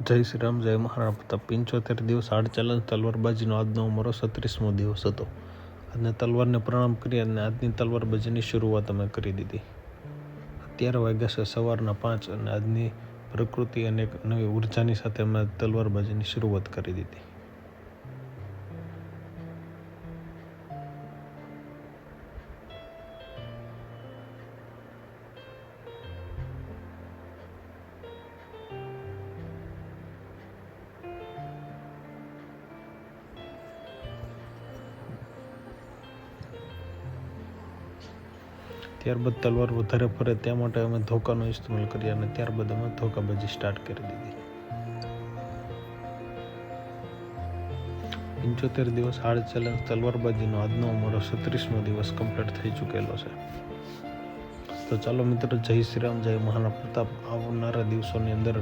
જય શ્રી રામ, જય મહારાણા પ્રતાપ. 75 દિવસ હાડ ચેલેન્જ તલવારબાજીનો આજનો અમારો 37મો દિવસ હતો. આજને તલવારને પ્રણામ કરી અને આજની તલવારબાજીની શરૂઆત અમે કરી દીધી. અત્યારે વાગ્યા છે સવારના 5 અને આજની પ્રકૃતિ અને એક નવી ઉર્જાની સાથે અમે તલવારબાજીની શરૂઆત કરી દીધી. ત્યારબાદ તલવાર વધારે ફરે ત્યાં માટે અમે ધોકાનો ઇસ્તેમાલ કર્યા અને ત્યારબાદ અમે ધોકાબાજી સ્ટાર્ટ કરી દીધી. 75 દિવસ હાડ ચેલેન્જ તલવારબાજીનો આજનો અમારો 37મો દિવસ કમ્પ્લીટ થઈ ચૂકેલો છે. તો ચાલો મિત્રો, જય શ્રી રામ, જય મહારાણા પ્રતાપ. આવનારા દિવસોની અંદર